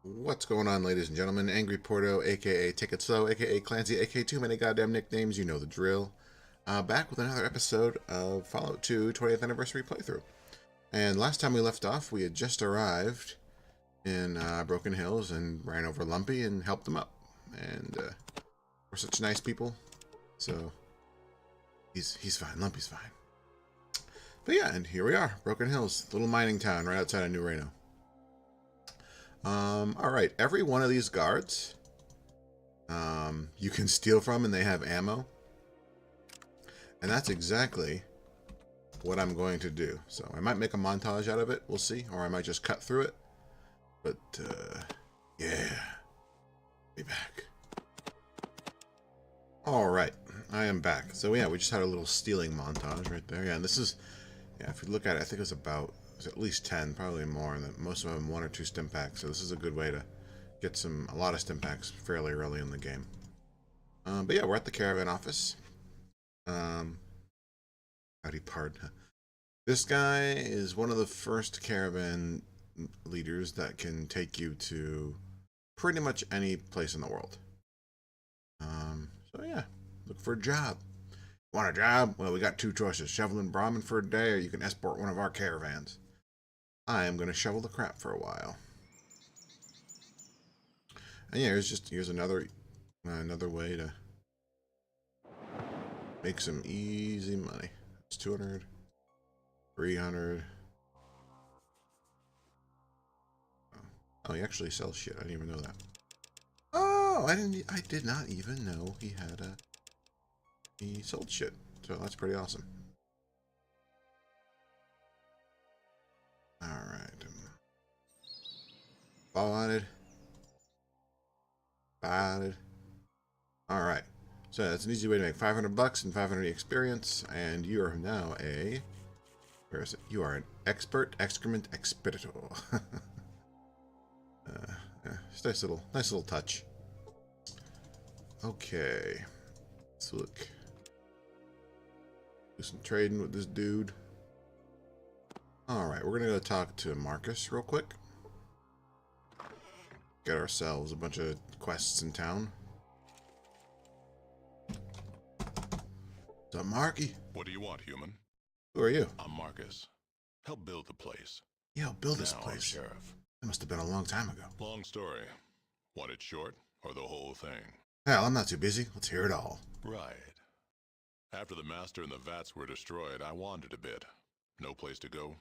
What's going on, ladies and gentlemen? Angry Porto, aka Take It Slow, aka Clancy, aka Too Many Goddamn Nicknames, you know the drill. Back with another episode of Fallout 2 20th Anniversary Playthrough. And last time we left off, we had just arrived in Broken Hills and ran over Lumpy and helped him up. And we're such nice people, so he's fine. Lumpy's fine. But yeah, and here we are, Broken Hills, little mining town right outside of New Reno. Alright, every one of these guards, you can steal from and they have ammo. And that's exactly what I'm going to do. So I might make a montage out of it, we'll see. Or I might just cut through it. But, yeah. Be back. Alright, I am back. So yeah, we just had a little stealing montage right there. Yeah, and this is, yeah, if you look at it, I think it's about, it's at least 10, probably more, and most of them 1 or 2 stim packs. So this is a good way to get a lot of stim packs fairly early in the game. But yeah, we're at the caravan office. Howdy, pardon. This guy is one of the first caravan leaders that can take you to pretty much any place in the world. So yeah, look for a job. Want a job? Well, we got 2 choices: shoveling Brahmin for a day, or you can escort one of our caravans. I am going to shovel the crap for a while. And yeah, here's another way to make some easy money. It's 200, 300. Oh, he actually sells shit. I didn't even know that. Oh, I did not even know he sold shit. So that's pretty awesome. All right. Botted. All right. So that's an easy way to make 500 bucks and 500 experience, and you are now where is it? You are an expert excrement expeditor. Yeah, just nice little touch. Okay, let's look. Do some trading with this dude. All right, we're gonna go talk to Marcus real quick. Get ourselves a bunch of quests in town. What's up, Marky? What do you want, human? Who are you? I'm Marcus. Help build the place. Yeah, I'll build this Now, place. Sheriff. That must have been a long time ago. Long story. Want it short or the whole thing? Hell, I'm not too busy. Let's hear it all. Right. After the master and the vats were destroyed, I wandered a bit. No place to go.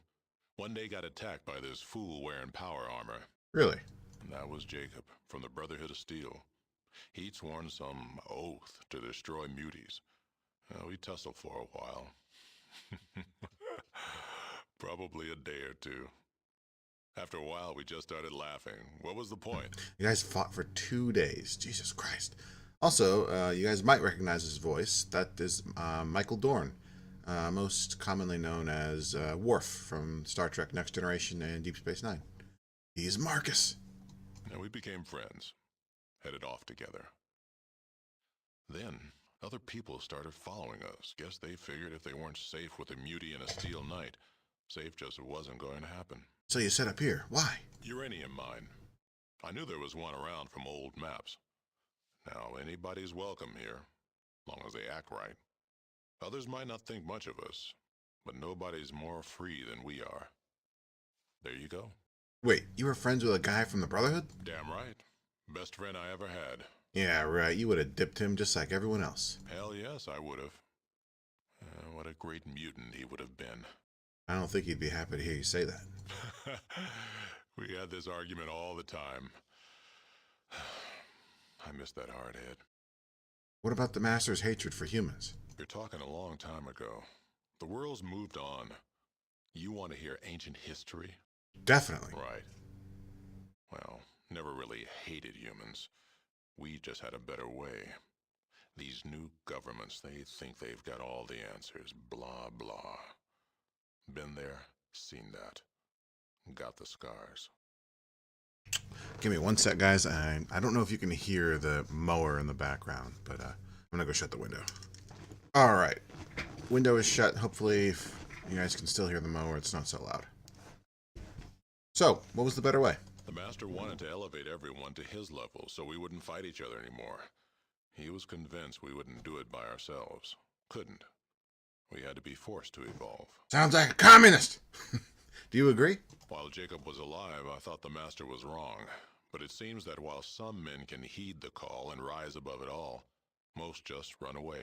One day got attacked by this fool wearing power armor. Really? And that was Jacob, from the Brotherhood of Steel. He'd sworn some oath to destroy muties. We tussled for a while. Probably a day or 2. After a while, we just started laughing. What was the point? You guys fought for 2 days. Jesus Christ. Also, you guys might recognize his voice. That is Michael Dorn, most commonly known as Worf from Star Trek Next Generation and Deep Space Nine. He's Marcus. And we became friends. Headed off together. Then, other people started following us. Guess they figured if they weren't safe with a mutie and a steel knight, safe just wasn't going to happen. So you set up here. Why? Uranium mine. I knew there was one around from old maps. Now, anybody's welcome here, long as they act right. Others might not think much of us, but nobody's more free than we are. There you go. Wait, you were friends with a guy from the Brotherhood? Damn right. Best friend I ever had. Yeah, right. You would have dipped him just like everyone else. Hell yes, I would have. What a great mutant he would have been. I don't think he'd be happy to hear you say that. We had this argument all the time. I miss that hard head. What about the Master's hatred for humans? You're talking a long time ago. The world's moved on. You want to hear ancient history? Definitely. Right. Well, never really hated humans. We just had a better way. These new governments, they think they've got all the answers. Blah, blah. Been there, seen that. Got the scars. Give me 1 sec, guys. I don't know if you can hear the mower in the background, but I'm going to go shut the window. All right. Window is shut. Hopefully, if you guys can still hear the mower, it's not so loud. So, what was the better way? The Master wanted to elevate everyone to his level so we wouldn't fight each other anymore. He was convinced we wouldn't do it by ourselves. Couldn't. We had to be forced to evolve. Sounds like a communist! Do you agree? While Jacob was alive, I thought the Master was wrong. But it seems that while some men can heed the call and rise above it all, most just run away.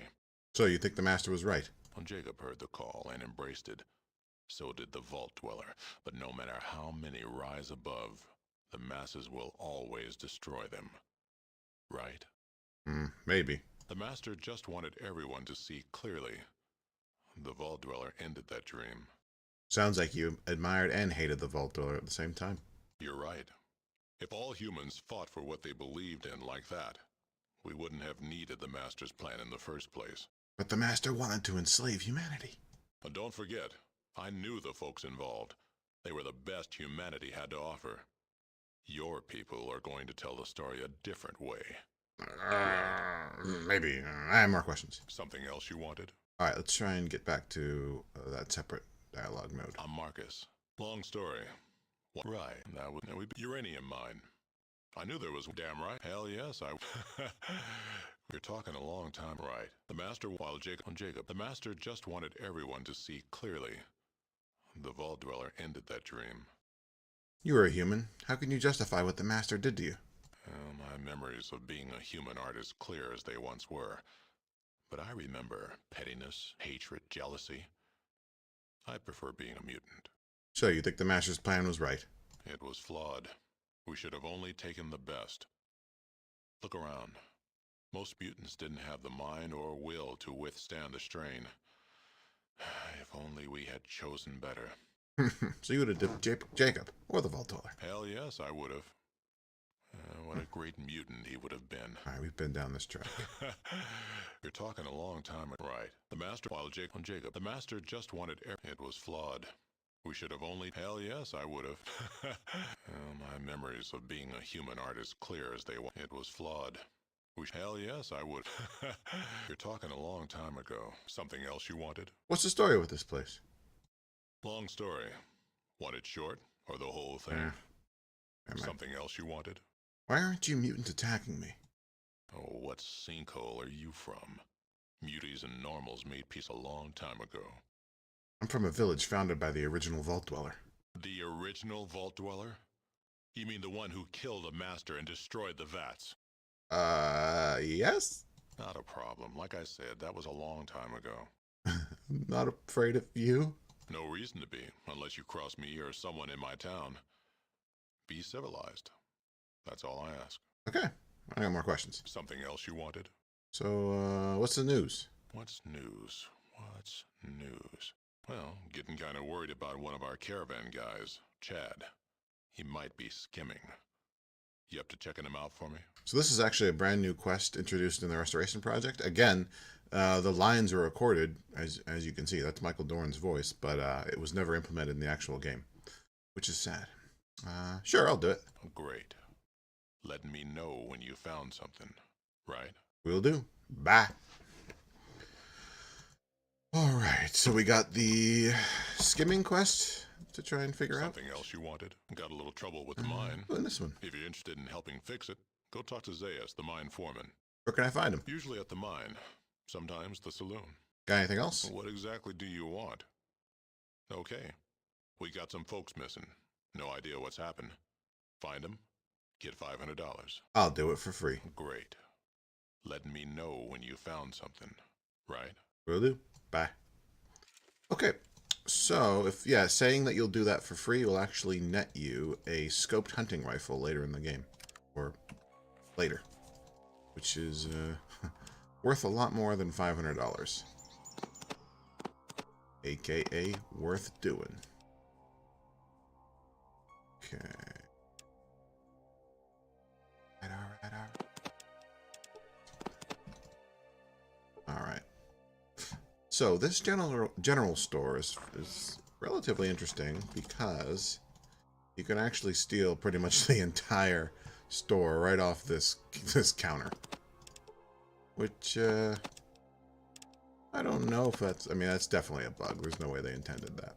So you think the Master was right? When Jacob heard the call and embraced it, so did the Vault Dweller. But no matter how many rise above, the masses will always destroy them. Right? Maybe. The Master just wanted everyone to see clearly. The Vault Dweller ended that dream. Sounds like you admired and hated the Vault Dweller at the same time. You're right. If all humans fought for what they believed in like that, we wouldn't have needed the Master's plan in the first place. But the Master wanted to enslave humanity. But don't forget, I knew the folks involved. They were the best humanity had to offer. Your people are going to tell the story a different way. Maybe. I have more questions. Something else you wanted? Alright, let's try and get back to that separate dialogue mode. I'm Marcus. Long story. Right, that was uranium mine. I knew there was damn right. Hell yes, We're talking a long time, right? The Master, while Jacob, the Master just wanted everyone to see clearly. The Vault Dweller ended that dream. You were a human. How can you justify what the Master did to you? My memories of being a human aren't as clear as they once were. But I remember pettiness, hatred, jealousy. I prefer being a mutant. So you think the Master's plan was right? It was flawed. We should have only taken the best. Look around. Most mutants didn't have the mind or will to withstand the strain. If only we had chosen better. So you would have dipped Jacob, or the Vault Dweller. Hell yes, I would have. What a great mutant he would have been. Alright, we've been down this track. You're talking a long time ago. Right. The Master, while Jacob, the Master just wanted it was flawed. We should have only... Hell yes, I would have. My memories of being a human aren't as clear as they were. It was flawed. Hell yes, I would. You're talking a long time ago. Something else you wanted? What's the story with this place? Long story. Want it short, or the whole thing? Something else you wanted? Why aren't you mutants attacking me? Oh, what sinkhole are you from? Muties and normals made peace a long time ago. I'm from a village founded by the original Vault Dweller. The original Vault Dweller? You mean the one who killed the Master and destroyed the vats? Yes? Not a problem. Like I said, that was a long time ago. Not afraid of you? No reason to be, unless you cross me or someone in my town. Be civilized. That's all I ask. Okay, I got more questions. Something else you wanted? So, what's the news? What's news? What's news? Well, getting kind of worried about one of our caravan guys, Chad. He might be skimming. You up to checking him out for me? So this is actually a brand new quest introduced in the Restoration Project. Again, the lines were recorded, as you can see. That's Michael Dorn's voice, but it was never implemented in the actual game, which is sad. Sure, I'll do it. Great. Letting me know when you found something, right? Will do. Bye. Alright, so we got the skimming quest to try and figure out. Something else you wanted? Got a little trouble with the mine. And this one. If you're interested in helping fix it, go talk to Zayas, the mine foreman. Where can I find him? Usually at the mine. Sometimes the saloon. Got anything else? What exactly do you want? Okay. We got some folks missing. No idea what's happened. Find them. Get $500. I'll do it for free. Great. Letting me know when you found something, right? Will do. Bye. Okay. So, saying that you'll do that for free will actually net you a scoped hunting rifle later in the game. Or later. Which is worth a lot more than $500. AKA worth doing. Okay. Alright. So this general store is relatively interesting because you can actually steal pretty much the entire store right off this counter. Which I don't know if that's... I mean, that's definitely a bug. There's no way they intended that.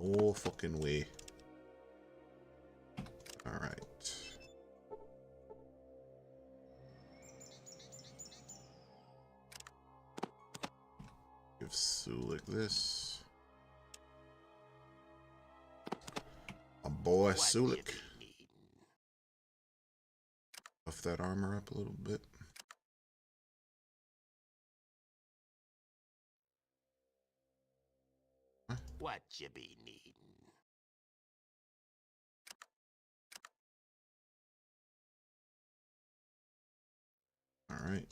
Oh, fucking way. Give Sulik this. A boy Sulik. Buff that armor up a little bit. Huh? What you be needing? Alright.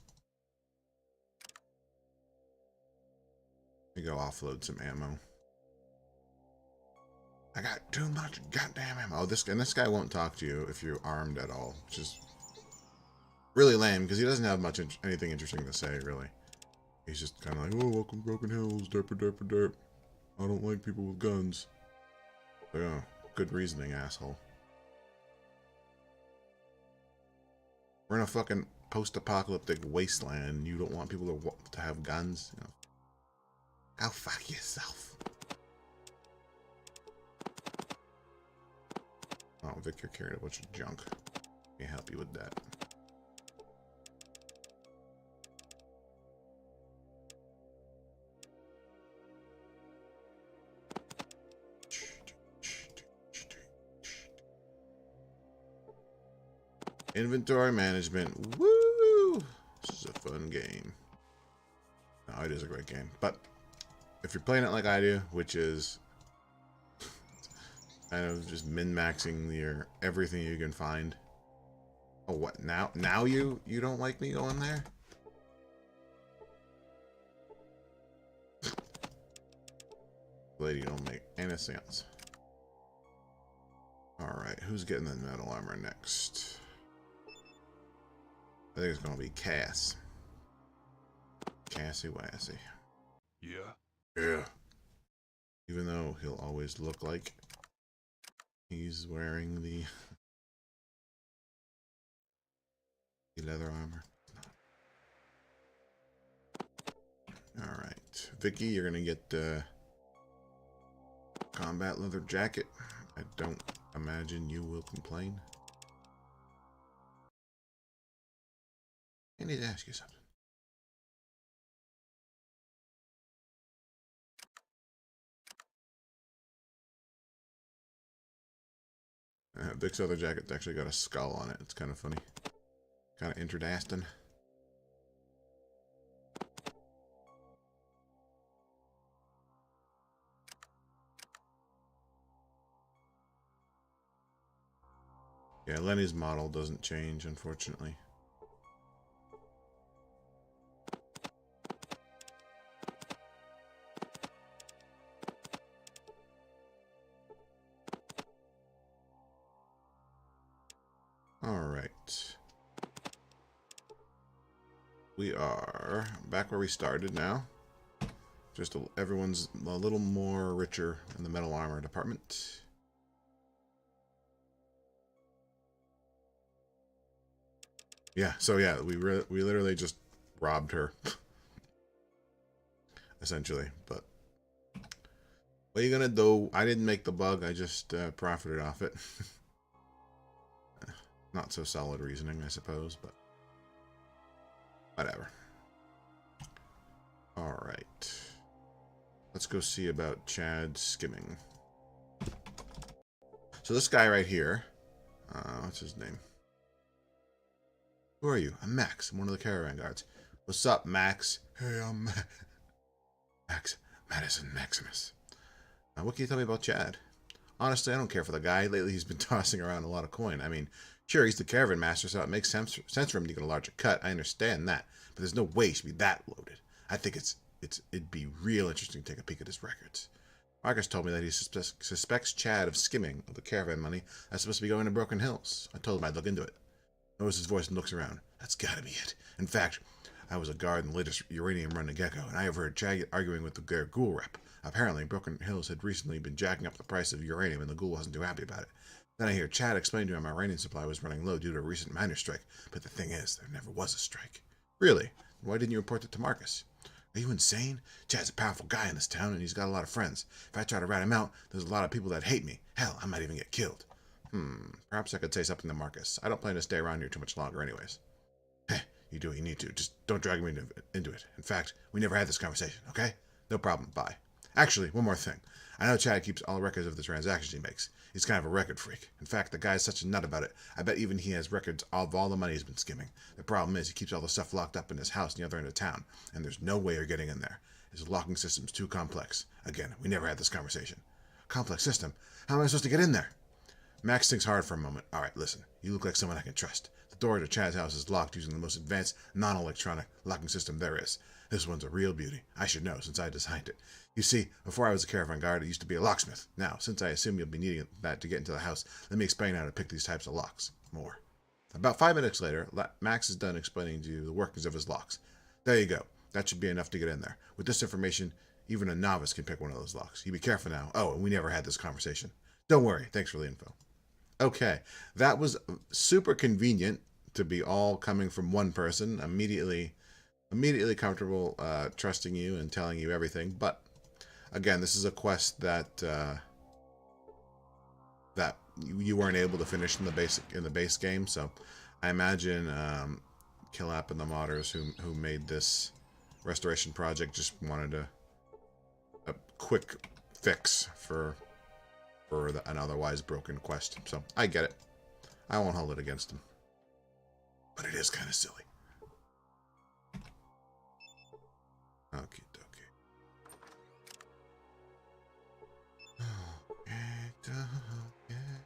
We go offload some ammo. I got too much goddamn ammo. Oh, this guy won't talk to you if you're armed at all, which is really lame because he doesn't have much anything interesting to say, really. He's just kind of like, oh, welcome to Broken Hills, derp derp derp. I don't like people with guns. Like, oh, good reasoning, asshole. We're in a fucking post-apocalyptic wasteland. You don't want people to have guns? You know, go fuck yourself. Oh, Victor carried a bunch of junk. Let me help you with that. Inventory management. Woo! This is a fun game. No, it is a great game. But if you're playing it like I do, which is kind of just min-maxing your everything you can find. Oh, what? Now you don't like me going there? Lady don't make any sense. Alright, who's getting the metal armor next? I think it's gonna be Cass. Cassie Wassy. Yeah? Yeah. Even though he'll always look like he's wearing the leather armor. Alright. Vicky, you're gonna get the combat leather jacket. I don't imagine you will complain. I need to ask you something. Vic's other jacket's actually got a skull on it. It's kind of funny. Kind of interesting. Yeah, Lenny's model doesn't change, unfortunately. Alright. We are back where we started now. Just everyone's a little more richer in the metal armor department. Yeah, so yeah, we literally just robbed her. Essentially, but what are you gonna do? I didn't make the bug, I just profited off it. Not so solid reasoning, I suppose, but whatever. Alright. Let's go see about Chad skimming. So this guy right here, what's his name? Who are you? I'm Max. I'm one of the caravan guards. What's up, Max? Hey, I'm Max. Madison Maximus. What can you tell me about Chad? Honestly, I don't care for the guy. Lately, he's been tossing around a lot of coin. I mean, sure, he's the caravan master, so it makes sense for him to get a larger cut. I understand that. But there's no way he should be that loaded. I think it'd be real interesting to take a peek at his records. Marcus told me that he suspects Chad of skimming of the caravan money that's supposed to be going to Broken Hills. I told him I'd look into it. Notices his voice and looks around. That's gotta be it. In fact, I was a guard in the latest uranium run to Gecko, and I have heard Chad arguing with their ghoul rep. Apparently, Broken Hills had recently been jacking up the price of uranium, and the ghoul wasn't too happy about it. Then I hear Chad explain to him our uranium supply was running low due to a recent miner strike. But the thing is, there never was a strike. Really? Why didn't you report it to Marcus? Are you insane? Chad's a powerful guy in this town, and he's got a lot of friends. If I try to rat him out, there's a lot of people that hate me. Hell, I might even get killed. Perhaps I could say something to Marcus. I don't plan to stay around here too much longer anyways. Heh, you do what you need to. Just don't drag me into it. In fact, we never had this conversation, okay? No problem. Bye. Actually, one more thing. I know Chad keeps all records of the transactions he makes. He's kind of a record freak. In fact, the guy's such a nut about it, I bet even he has records of all the money he's been skimming. The problem is he keeps all the stuff locked up in his house in the other end of town, and there's no way of getting in there. His locking system's too complex. Again, we never had this conversation. Complex system? How am I supposed to get in there? Max thinks hard for a moment. All right, listen. You look like someone I can trust. The door to Chad's house is locked using the most advanced, non-electronic locking system there is. This one's a real beauty. I should know, since I designed it. You see, before I was a caravan guard, I used to be a locksmith. Now, since I assume you'll be needing that to get into the house, let me explain how to pick these types of locks. More. About 5 minutes later, Max is done explaining to you the workings of his locks. There you go. That should be enough to get in there. With this information, even a novice can pick one of those locks. You be careful now. Oh, and we never had this conversation. Don't worry. Thanks for the info. Okay, that was super convenient to be all coming from one person. Immediately comfortable trusting you and telling you everything. But again, this is a quest that that you weren't able to finish in the base game. So I imagine Killap and the modders who made this restoration project just wanted a quick fix for an otherwise broken quest. So I get it. I won't hold it against him. But it is kind of silly. Okay,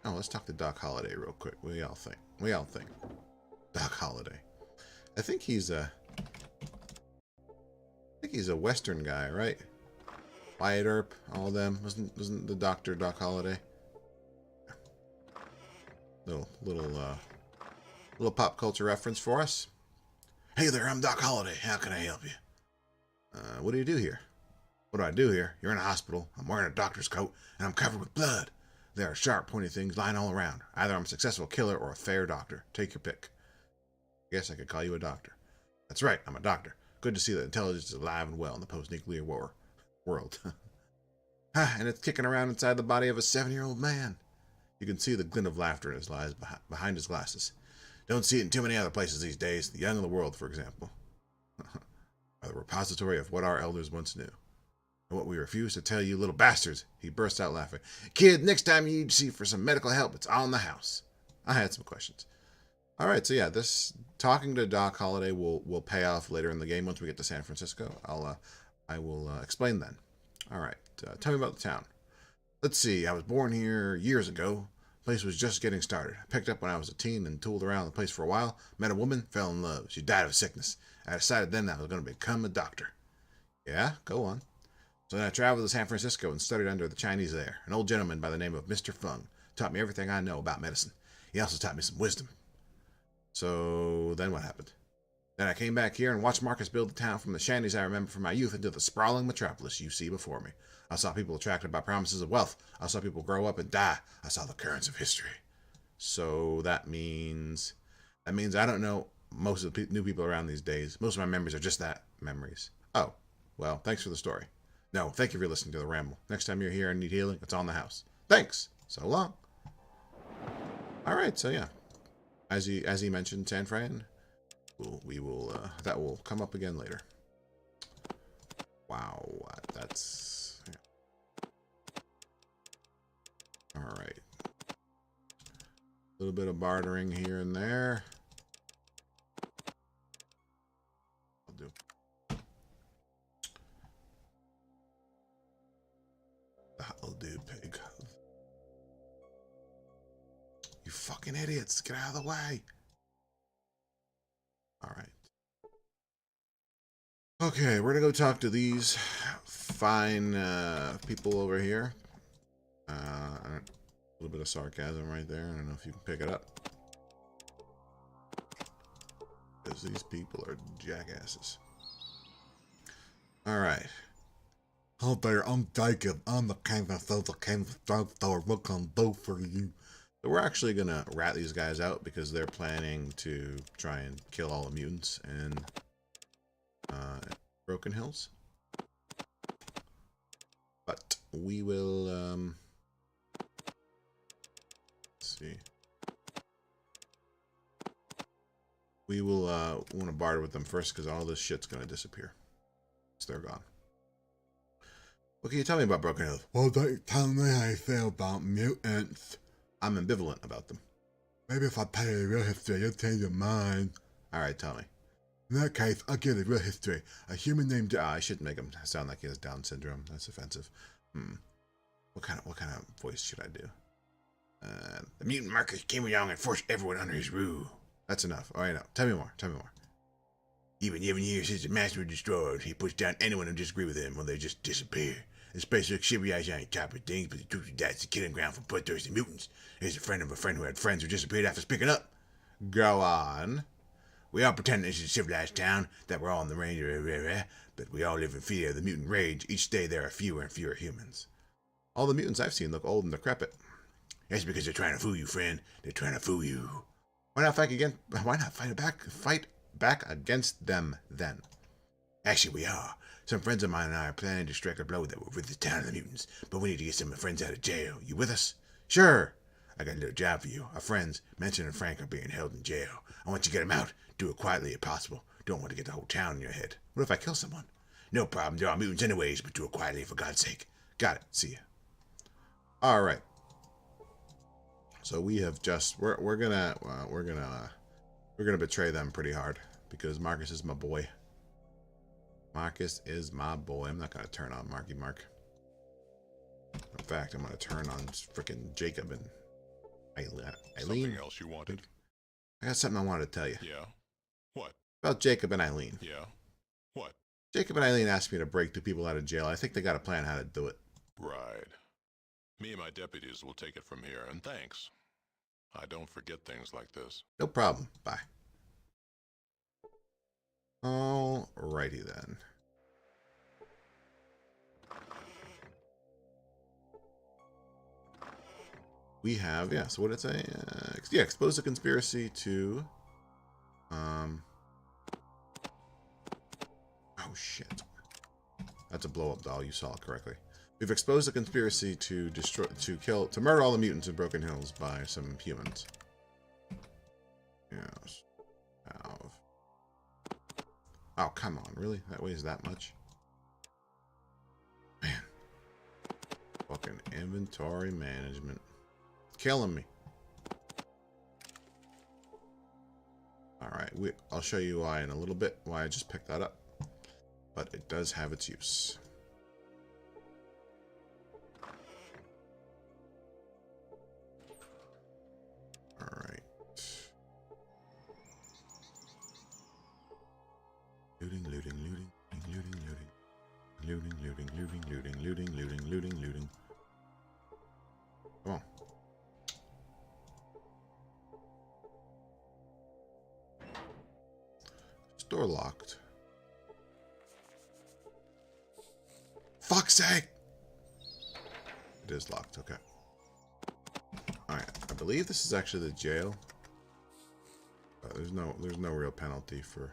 oh, let's talk to Doc Holliday real quick. What do y'all think? What do y'all think? Doc Holliday. I think he's a Western guy, right? Wyatt Earp, all of them. Wasn't the doctor Doc Holliday? Little pop culture reference for us. Hey there, I'm Doc Holliday. How can I help you? What do you do here? What do I do here? You're in a hospital. I'm wearing a doctor's coat, and I'm covered with blood. There are sharp, pointy things lying all around. Either I'm a successful killer or a fair doctor. Take your pick. I guess I could call you a doctor. That's right, I'm a doctor. Good to see that intelligence is alive and well in the post-nuclear war world. And it's kicking around inside the body of a 7-year-old man. You can see the glint of laughter in his eyes behind his glasses. Don't see it in too many other places these days. The young of the world, for example. Are the repository of what our elders once knew. And what we refuse to tell you little bastards. He burst out laughing. Kid, next time you see for some medical help, it's on the house. I had some questions. All right, so yeah, this talking to Doc Holliday will pay off later in the game once we get to San Francisco. I will explain then. All right, tell me about the town. Let's see, I was born here years ago. The place was just getting started. I picked up when I was a teen and tooled around the place for a while. Met a woman, fell in love. She died of sickness. I decided then that I was going to become a doctor. Yeah, go on. So then I traveled to San Francisco and studied under the Chinese there. An old gentleman by the name of Mr. Fung taught me everything I know about medicine. He also taught me some wisdom. So then what happened? Then I came back here and watched Marcus build the town from the shanties I remember from my youth into the sprawling metropolis you see before me. I saw people attracted by promises of wealth. I saw people grow up and die. I saw the currents of history. So that means I don't know most of the new people around these days. Most of my memories are just that, memories. Oh, well, thanks for the story. No, thank you for listening to the ramble. Next time you're here and need healing, it's on the house. Thanks. So long. All right, so yeah. As he mentioned, San Fran, that will come up again later. Wow, that's yeah. All right. A little bit of bartering here and there. I'll do. That'll do, pig. You fucking idiots, get out of the way. All right. Okay, we're gonna go talk to these fine people over here. A little bit of sarcasm right there. I don't know if you can pick it up. Because these people are jackasses. All right. Oh there, I'm Jacob. I'm the canvas of the canvas store. What can I do for you? So we're actually gonna rat these guys out because they're planning to try and kill all the mutants in Broken Hills. But we will let's see. We will want to barter with them first because all this shit's gonna disappear. So they're gone. What can you tell me about Broken Hills? Well, don't you tell me how you feel about mutants. I'm ambivalent about them. Maybe if I tell you the real history, you'll change your mind. Alright, tell me. In that case, I'll give you the real history. A human named... I shouldn't make him sound like he has Down syndrome. That's offensive. What kind of voice should I do? The mutant Marcus came along and forced everyone under his rule. That's enough. Alright, now. Tell me more. Even 11 years since the master was destroyed, he puts down anyone who disagrees with him when they just disappear. Especially civilized on top of things, but the truth is that's the killing ground for bloodthirsty mutants. Here's a friend of a friend who had friends who disappeared after speaking up. Go on. We all pretend this is a civilized town, that we're all in the range, but we all live in fear of the mutant rage. Each day there are fewer and fewer humans. All the mutants I've seen look old and decrepit. That's because they're trying to fool you, friend. They're trying to fool you. Why not fight back against them then? Actually, we are. Some friends of mine and I are planning to strike a blow that will rid the town of the mutants, but we need to get some of my friends out of jail. You with us? Sure. I got a little job for you. Our friends, Manson and Frank, are being held in jail. I want you to get them out. Do it quietly if possible. Don't want to get the whole town in your head. What if I kill someone? No problem. There are mutants anyways, but do it quietly for God's sake. Got it. See ya. All right. So we have just we're gonna betray them pretty hard because Marcus is my boy. Marcus is my boy. I'm not gonna turn on Marky Mark. In fact, I'm gonna turn on frickin' Jacob and Eileen. Something else you wanted? I got something I wanted to tell you. Yeah. What? About Jacob and Eileen. Yeah. What? Jacob and Eileen asked me to break 2 people out of jail. I think they got a plan how to do it. Right. Me and my deputies will take it from here, and thanks. I don't forget things like this. No problem. Bye. Alrighty then. We have, yeah, so what did it say? Yeah, expose the conspiracy to... Oh, shit. That's a blow-up doll, you saw it correctly. We've exposed the conspiracy to murder all the mutants in Broken Hills by some humans. Yes. Oh, come on, really? That weighs that much? Man. Fucking inventory management. Killing me. Alright, I'll show you why in a little bit, why I just picked that up. But it does have its use. Alright. Looting. Come on. Door locked. Fuck's sake! It is locked, okay. Alright, I believe this is actually the jail. There's no real penalty for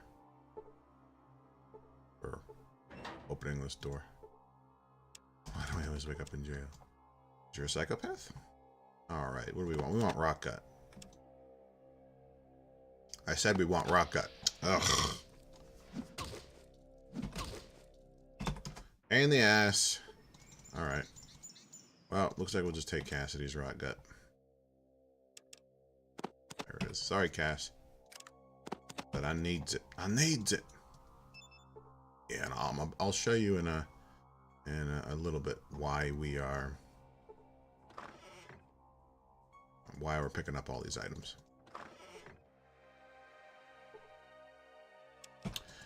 opening this door. Why do I always wake up in jail? Is you a psychopath? Alright, what do we want? We want rock gut. I said we want rock gut. Ugh. And the ass. Alright. Well, looks like we'll just take Cassidy's rock gut. There it is. Sorry, Cass. But I needs it. I needs it. Yeah, and I'll show you in a little bit why we're picking up all these items.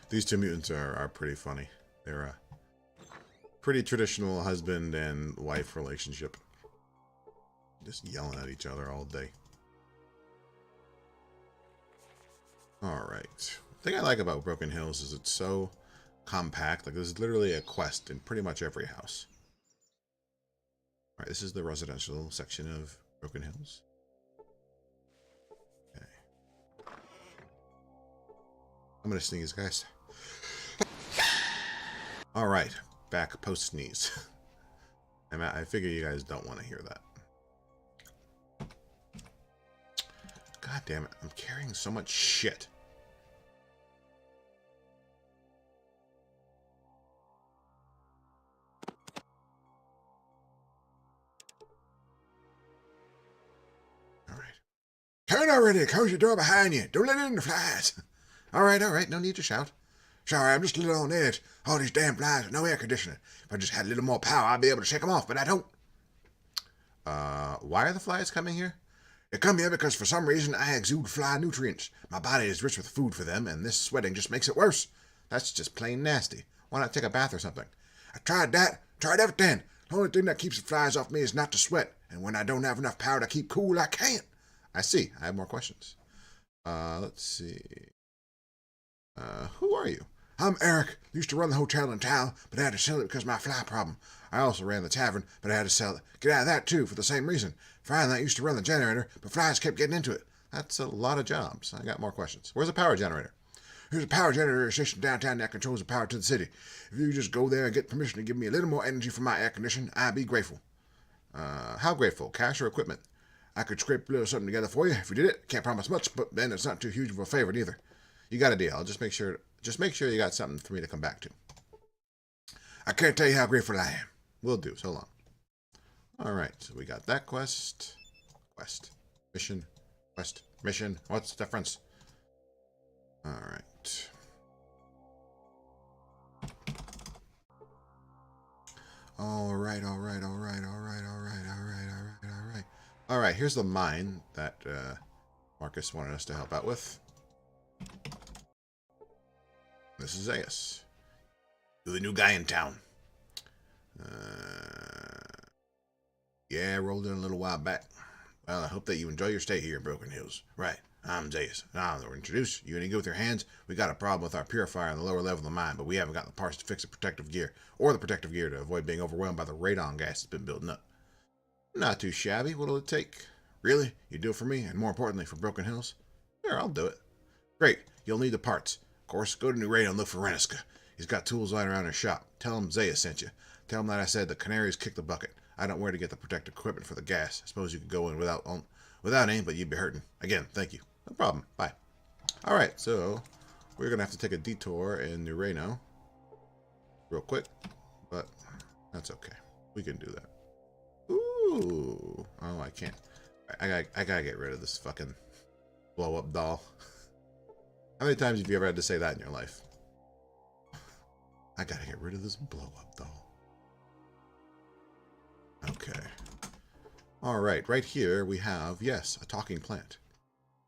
These 2 mutants are pretty funny. They're a pretty traditional husband and wife relationship. Just yelling at each other all day. Alright. The thing I like about Broken Hills is it's so compact. Like, there's literally a quest in pretty much every house. Alright, this is the residential section of Broken Hills. Okay. I'm gonna sneeze, guys. Alright, back post-sneeze. I figure you guys don't want to hear that. God damn it, I'm carrying so much shit. in already. Close your door behind you. Don't let in the flies. All right. No need to shout. Sorry, I'm just a little on edge. All these damn flies with no air conditioning. If I just had a little more power, I'd be able to shake them off, but I don't. Why are the flies coming here? They come here because for some reason I exude fly nutrients. My body is rich with food for them, and this sweating just makes it worse. That's just plain nasty. Why not take a bath or something? I tried that. Tried everything. The only thing that keeps the flies off me is not to sweat. And when I don't have enough power to keep cool, I can't. I see. I have more questions. Let's see. Who are you? I'm Eric. Used to run the hotel in town, but I had to sell it because of my fly problem. I also ran the tavern, but I had to sell it. Get out of that, too, for the same reason. Finally, I used to run the generator, but flies kept getting into it. That's a lot of jobs. I got more questions. Where's the power generator? There's a power generator station downtown that controls the power to the city. If you just go there and get permission to give me a little more energy for my air conditioning, I'd be grateful. How grateful? Cash or equipment? I could scrape a little something together for you if you did it. Can't promise much, but then it's not too huge of a favor either. You got a deal. I'll just make sure you got something for me to come back to. I can't tell you how grateful I am. Will do. So long. All right. So we got that quest. Mission. What's the difference? All right. All right. Here's the mine that Marcus wanted us to help out with. This is Zaius. You're the new guy in town. Yeah, rolled in a little while back. Well, I hope that you enjoy your stay here in Broken Hills. Right, I'm Zaius. Now, to introduce you any good with your hands, we got a problem with our purifier on the lower level of the mine, but we haven't got the parts to fix the protective gear, or the protective gear to avoid being overwhelmed by the radon gas that's been building up. Not too shabby. What'll it take? Really? You do it for me, and more importantly, for Broken Hills? Sure, I'll do it. Great. You'll need the parts. Of course, go to New Reno and look for Reniska. He's got tools lying around his shop. Tell him Zaius sent you. Tell him that I said the canaries kicked the bucket. I don't know where to get the protective equipment for the gas. I suppose you could go in without any, but you'd be hurting. Again, thank you. No problem. Bye. All right, so we're going to have to take a detour in New Reno real quick, but that's okay. We can do that. Ooh. Oh, I can't. I gotta get rid of this fucking blow-up doll. How many times have you ever had to say that in your life? I gotta get rid of this blow-up doll. Okay. Alright, right here we have, yes, a talking plant.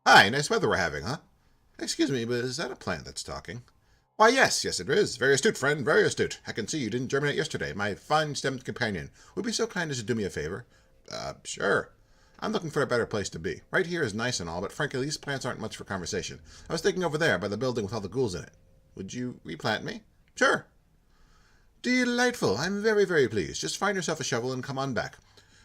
Hi, nice weather we're having, huh? Excuse me, but is that a plant that's talking? Why, yes, it is. Very astute, friend, very astute. I can see you didn't germinate yesterday. My fine-stemmed companion. Would be so kind as to do me a favor? Sure. I'm looking for a better place to be. Right here is nice and all, but frankly, these plants aren't much for conversation. I was thinking over there, by the building with all the ghouls in it. Would you replant me? Sure. Delightful. I'm very, very pleased. Just find yourself a shovel and come on back.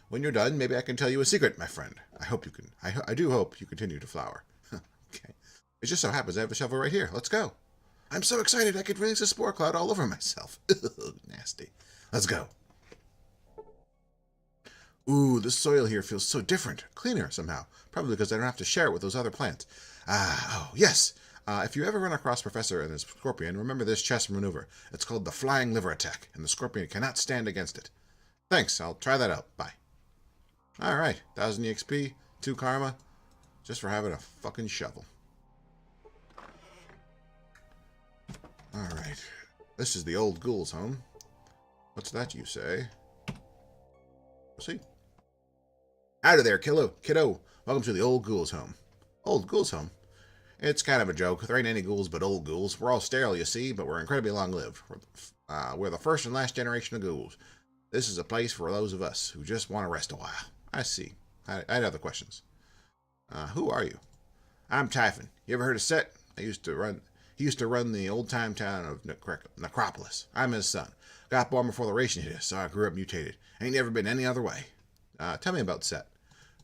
When you're done, maybe I can tell you a secret, my friend. I do hope you continue to flower. Okay. It just so happens I have a shovel right here. Let's go. I'm so excited I could release a spore cloud all over myself. Nasty. Let's go. Ooh, the soil here feels so different. Cleaner, somehow. Probably because I don't have to share it with those other plants. Oh, yes. If you ever run across Professor and his scorpion, remember this chess maneuver. It's called the flying liver attack, and the scorpion cannot stand against it. Thanks, I'll try that out. Bye. Alright, 1000 EXP, 2 karma, just for having a fucking shovel. Alright, this is the old ghoul's home. What's that you say? We'll see. Howdy there, kiddo. Welcome to the old ghoul's home. Old ghoul's home? It's kind of a joke. There ain't any ghouls but old ghouls. We're all sterile, you see, but we're incredibly long-lived. We're the first and last generation of ghouls. This is a place for those of us who just want to rest a while. I see. I had other questions. Who are you? I'm Typhon. You ever heard of Set? He used to run the old-time town of Necropolis. I'm his son. Got born before the racing hit us, so I grew up mutated. Ain't never been any other way. Tell me about Set.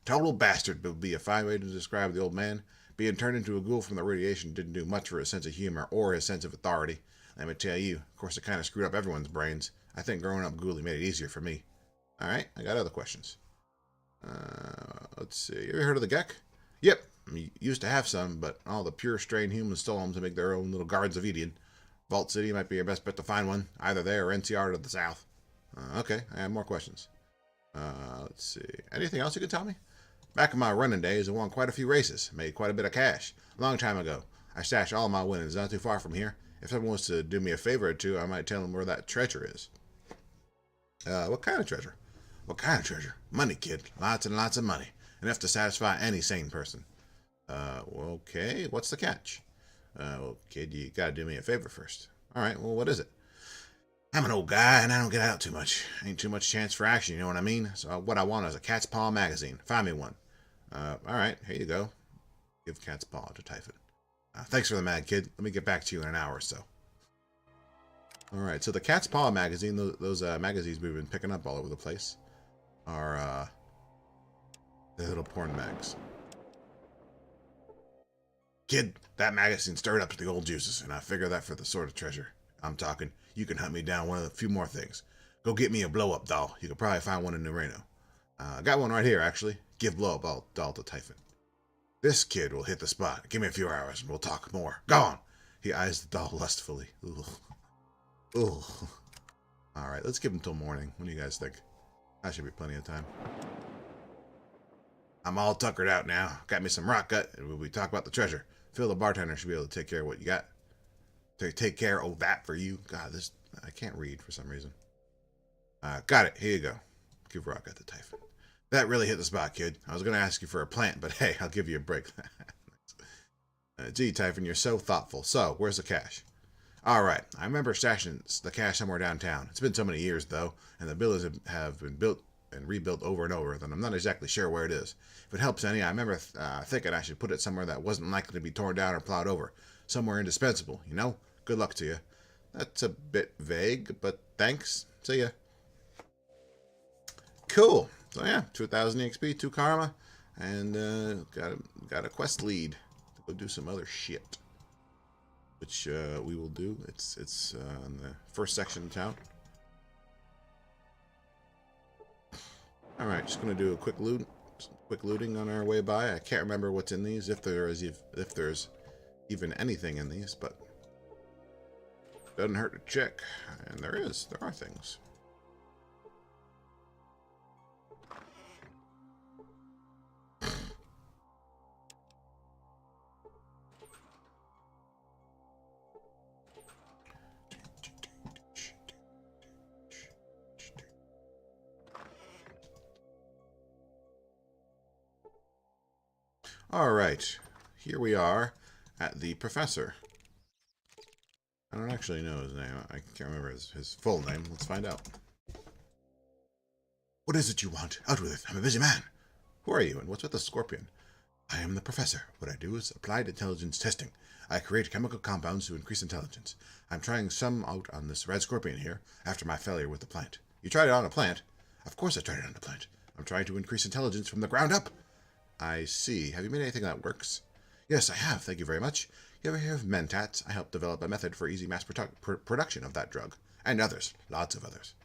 Total bastard would be a fine way to describe the old man. Being turned into a ghoul from the radiation didn't do much for his sense of humor or his sense of authority. Let me tell you, of course it kind of screwed up everyone's brains. I think growing up ghouly made it easier for me. Alright, I got other questions. Let's see. You ever heard of the Gek? Yep, we used to have some, but all the pure strain humans stole them to make their own little guards of Eden. Vault City might be your best bet to find one, either there or NCR to the south. Okay, I have more questions. Let's see. Anything else you can tell me? Back in my running days, I won quite a few races, made quite a bit of cash. A long time ago. I stashed all my winnings not too far from here. If someone wants to do me a favor or two, I might tell them where that treasure is. What kind of treasure? What kind of treasure? Money, kid. Lots and lots of money. Enough to satisfy any sane person. Okay, what's the catch? Well, kid, you gotta do me a favor first. Alright, well, what is it? I'm an old guy, and I don't get out too much. Ain't too much chance for action, you know what I mean? So what I want is a Cat's Paw magazine. Find me one. Alright, here you go. Give Cat's Paw to Typhon. Thanks for the mag, kid. Let me get back to you in an hour or so. Alright, so the Cat's Paw magazine, those magazines we've been picking up all over the place, are the little porn mags. Kid, that magazine stirred up the old juices, and I figure that for the sort of treasure I'm talking, you can hunt me down one of the few more things. Go get me a blow-up doll. You can probably find one in New Reno. I got one right here, actually. Give blow-up doll to Typhon. This kid will hit the spot. Give me a few hours, and we'll talk more. Go on! He eyes the doll lustfully. Ooh. Ooh. Alright, let's give him till morning. What do you guys think? That should be plenty of time. I'm all tuckered out now. Got me some rock gut, and when we talk about the treasure, Phil the bartender should be able to take care of what you got. Take care of that for you. God, this... I can't read for some reason. Got it. Here you go. Give rock gut to Typhon. That really hit the spot, kid. I was going to ask you for a plant, but hey, I'll give you a break. Gee, Typhon, you're so thoughtful. So, where's the cash? All right. I remember stashing the cash somewhere downtown. It's been so many years, though, and the buildings have been built and rebuilt over and over, that I'm not exactly sure where it is. If it helps any, I remember thinking I should put it somewhere that wasn't likely to be torn down or plowed over. Somewhere indispensable, you know? Good luck to you. That's a bit vague, but thanks. See ya. Cool. So yeah, 2,000 EXP, 2 karma, and got a quest lead to go do some other shit, which we will do. It's in the first section of town. All right, just gonna do a quick looting on our way by. I can't remember what's in these, if there's even anything in these, but doesn't hurt to check. And there are things. All right, here we are at the professor. I don't actually know his name. I can't remember his full name. Let's find out. What is it you want? Out with it. I'm a busy man. Who are you, and what's with the scorpion? I am the professor. What I do is applied intelligence testing. I create chemical compounds to increase intelligence. I'm trying some out on this red scorpion here, after my failure with the plant. You tried it on a plant? Of course I tried it on a plant. I'm trying to increase intelligence from the ground up. I see. Have you made anything that works? Yes, I have. Thank you very much. You ever hear of Mentats? I helped develop a method for easy mass production of that drug. And others. Lots of others.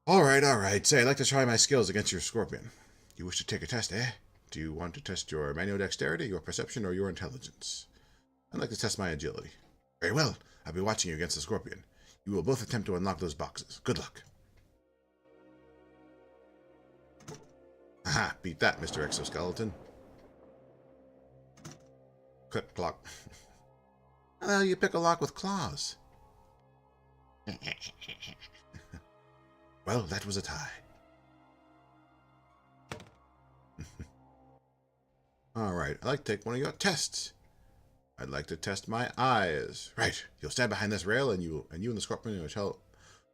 All right. Say, I'd like to try my skills against your scorpion. You wish to take a test, eh? Do you want to test your manual dexterity, your perception, or your intelligence? I'd like to test my agility. Very well. I'll be watching you against the scorpion. You will both attempt to unlock those boxes. Good luck. Aha, beat that, Mr. Exoskeleton. Click, clock. Well, you pick a lock with claws. Well, that was a tie. All right, I'd like to take one of your tests. I'd like to test my eyes. Right, you'll stand behind this rail, and you and the scorpion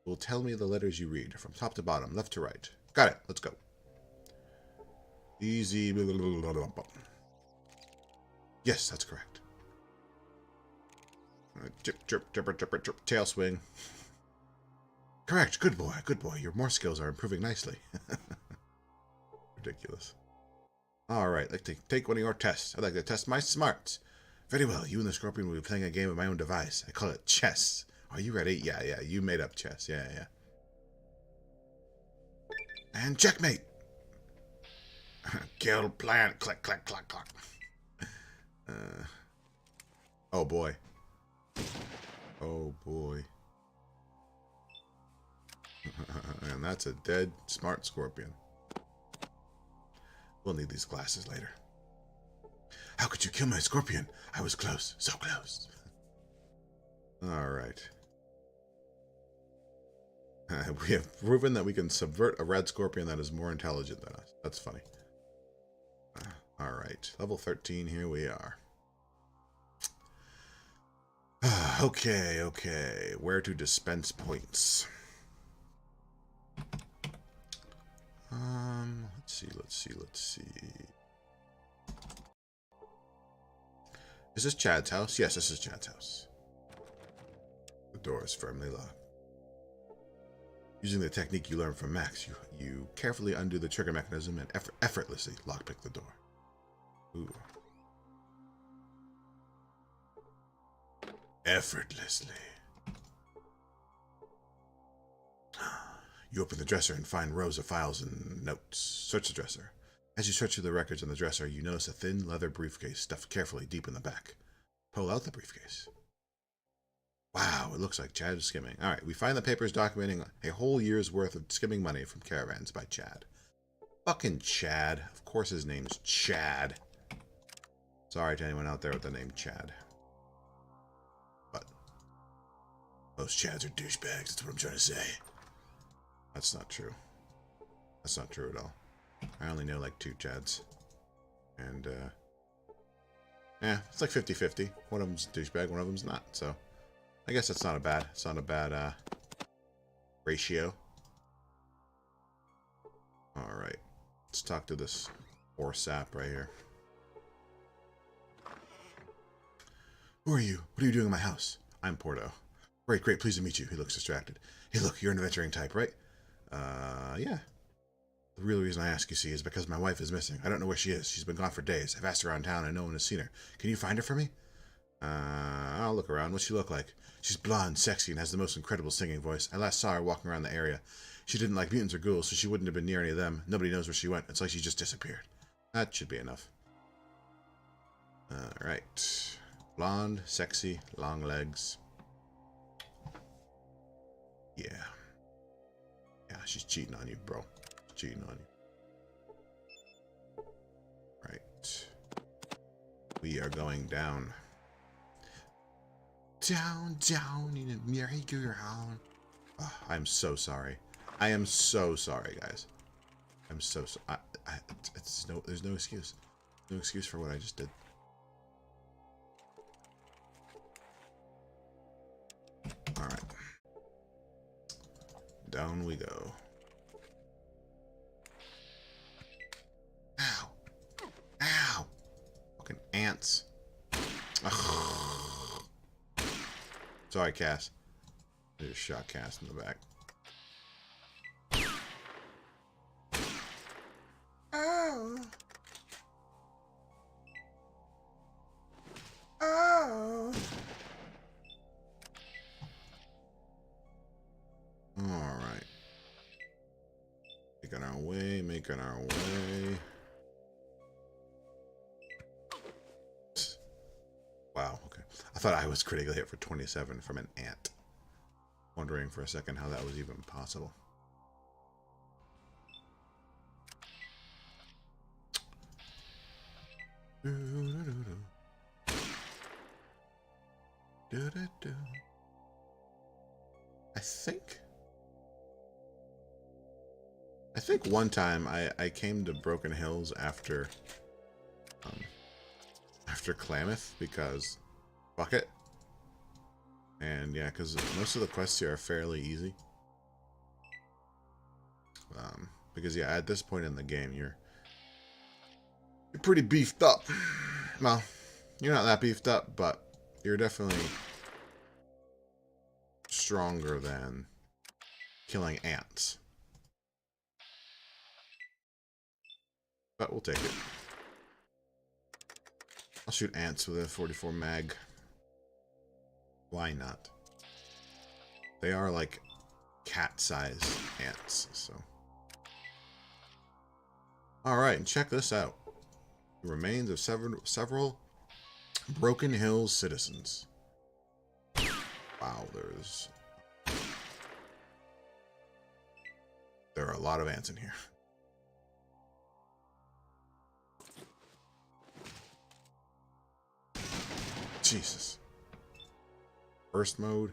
will tell me the letters you read, from top to bottom, left to right. Got it, let's go. Easy. Yes, that's correct. Chip, chirp, chipper, chipper, chirp, tail swing. Correct, good boy, good boy. Your more skills are improving nicely. Ridiculous. All right, I'd like to take one of your tests. I'd like to test my smarts. Very well, you and the scorpion will be playing a game of my own device. I call it chess. Are you ready? Yeah, you made up chess. Yeah. And checkmate. Kill plant. Click, click, clack, clack. Oh boy. Oh boy. And that's a dead smart scorpion. We'll need these glasses later. How could you kill my scorpion? I was close, so close. All right. We have proven that we can subvert a red scorpion that is more intelligent than us. That's funny. All right. Level 13, here we are. Okay. Where to dispense points? Let's see. Is this Chad's house? Yes, this is Chad's house. The door is firmly locked. Using the technique you learned from Max, you carefully undo the trigger mechanism and effortlessly lockpick the door. Ooh. Effortlessly. You open the dresser and find rows of files and notes. Search the dresser. As you search through the records in the dresser, you notice a thin leather briefcase stuffed carefully deep in the back. Pull out the briefcase. Wow, it looks like Chad is skimming. All right, we find the papers documenting a whole year's worth of skimming money from caravans by Chad. Fucking Chad. Of course his name's Chad. Sorry to anyone out there with the name Chad. But most Chads are douchebags, that's what I'm trying to say. That's not true. That's not true at all. I only know like 2 Chads. And, yeah, it's like 50-50. One of them's a douchebag, one of them's not, so I guess that's not a bad, ratio. Alright. Let's talk to this poor sap right here. Who are you? What are you doing in my house? I'm Porto. Great, pleased to meet you. He looks distracted. Hey, look, you're an adventuring type, right? Yeah. The real reason I ask, you see, is because my wife is missing. I don't know where she is. She's been gone for days. I've asked around town and no one has seen her. Can you find her for me? I'll look around. What's she look like? She's blonde, sexy, and has the most incredible singing voice. I last saw her walking around the area. She didn't like mutants or ghouls, so she wouldn't have been near any of them. Nobody knows where she went. It's like she just disappeared. That should be enough. Alright. Blonde, sexy, long legs. Yeah. Yeah, she's cheating on you, bro. She's cheating on you. Right. We are going down. Down in a merry-go-round. Oh, I'm so sorry. I am so sorry, guys. I'm so sorry. There's no excuse. No excuse for what I just did. Alright. Down we go. Ow. Ow. Fucking ants. Ugh. Sorry, Cass. I just shot Cass in the back. Oh. Oh. Alright. Making our way, making our way. Wow, okay. I thought I was critically hit for 27 from an ant. Wondering for a second how that was even possible. I think one time I came to Broken Hills after Klamath because fuck it. And yeah, because most of the quests here are fairly easy. Because yeah, at this point in the game, you're pretty beefed up. Well, you're not that beefed up, but you're definitely stronger than killing ants. But we'll take it. I'll shoot ants with a 44 mag. Why not? They are like cat-sized ants, so. Alright, and check this out. The remains of several Broken Hills citizens. Wow, there are a lot of ants in here. Jesus. Burst mode.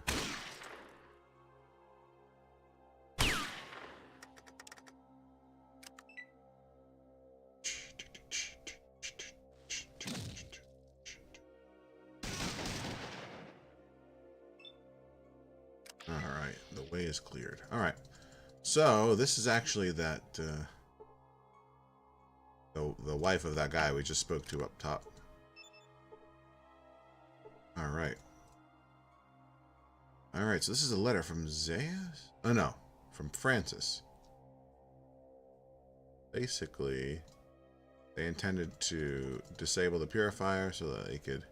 Alright, the way is cleared. Alright. So, this is actually that, the wife of that guy we just spoke to up top. Alright. Alright, so this is a letter from Zayas? Oh, no. From Francis. Basically, they intended to disable the purifier so that they could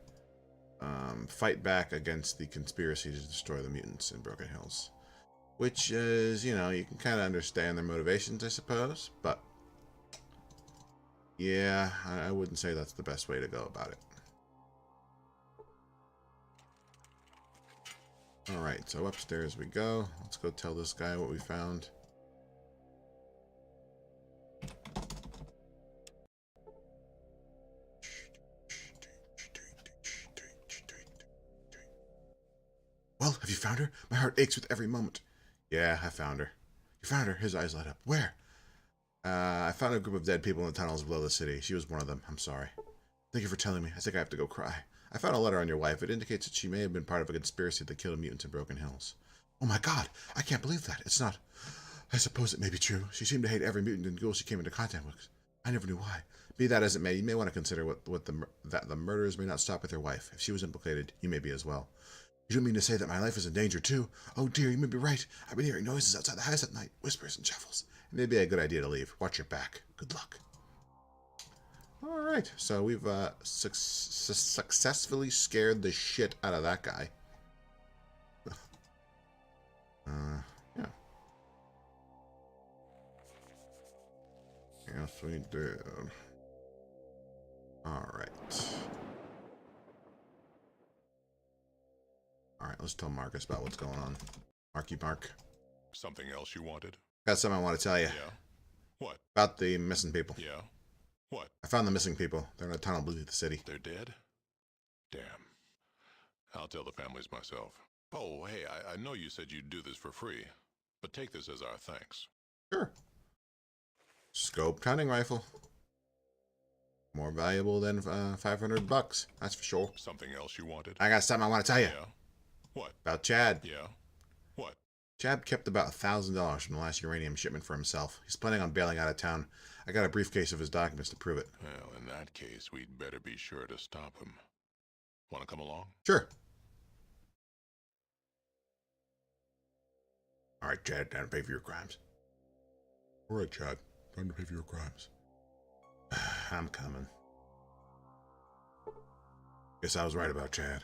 fight back against the conspiracy to destroy the mutants in Broken Hills. Which is, you know, you can kind of understand their motivations, I suppose. But, yeah, I wouldn't say that's the best way to go about it. Alright, so upstairs we go. Let's go tell this guy what we found. Well, have you found her? My heart aches with every moment. Yeah, I found her. You found her? His eyes light up. Where? I found a group of dead people in the tunnels below the city. She was one of them. I'm sorry. Thank you for telling me. I think I have to go cry. I found a letter on your wife. It indicates that she may have been part of a conspiracy that killed mutants in Broken Hills. Oh my god, I can't believe that. It's not... I suppose it may be true. She seemed to hate every mutant and ghoul she came into contact with. I never knew why. Be that as it may, you may want to consider that the murderers may not stop with your wife. If she was implicated, you may be as well. You don't mean to say that my life is in danger too? Oh dear, you may be right. I've been hearing noises outside the house at night, whispers and shuffles. It may be a good idea to leave. Watch your back. Good luck. Alright, so we've successfully scared the shit out of that guy. Yeah. Yes, we did. Alright. Alright, let's tell Marcus about what's going on. Marky Mark. Something else you wanted? Got something I want to tell you. Yeah. What? About the missing people. Yeah. What? I found the missing people. They're in a tunnel beneath the city. They're dead? Damn. I'll tell the families myself. Oh, hey, I know you said you'd do this for free, but take this as our thanks. Sure. Scoped hunting rifle. More valuable than $500, that's for sure. Something else you wanted? I got something I want to tell you. Yeah. What? About Chad. Yeah. What? Chad kept about $1,000 from the last uranium shipment for himself. He's planning on bailing out of town. I got a briefcase of his documents to prove it. Well, in that case, we'd better be sure to stop him. Want to come along? Sure. All right, Chad, time to pay for your crimes. All right, Chad, time to pay for your crimes. I'm coming. Guess I was right about Chad.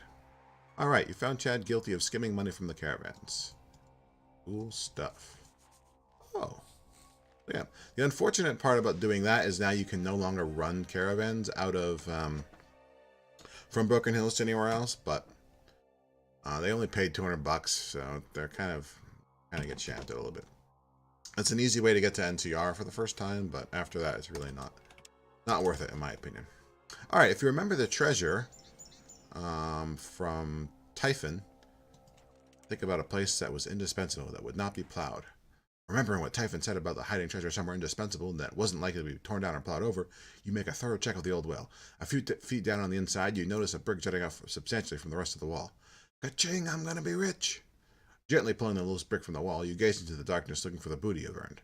All right, you found Chad guilty of skimming money from the caravans. Cool stuff. Oh. Yeah. The unfortunate part about doing that is now you can no longer run caravans out of, from Broken Hills to anywhere else, but they only paid $200, so they're kind of get shafted a little bit. It's an easy way to get to NCR for the first time, but after that, it's really not worth it, in my opinion. All right, if you remember the treasure from Typhon, think about a place that was indispensable, that would not be plowed. Remembering what Typhon said about the hiding treasure somewhere indispensable that wasn't likely to be torn down or plowed over, you make a thorough check of the old well. A few feet down on the inside, you notice a brick jutting off substantially from the rest of the wall. Ka-ching, I'm gonna be rich. Gently pulling the loose brick from the wall, you gaze into the darkness looking for the booty you've earned.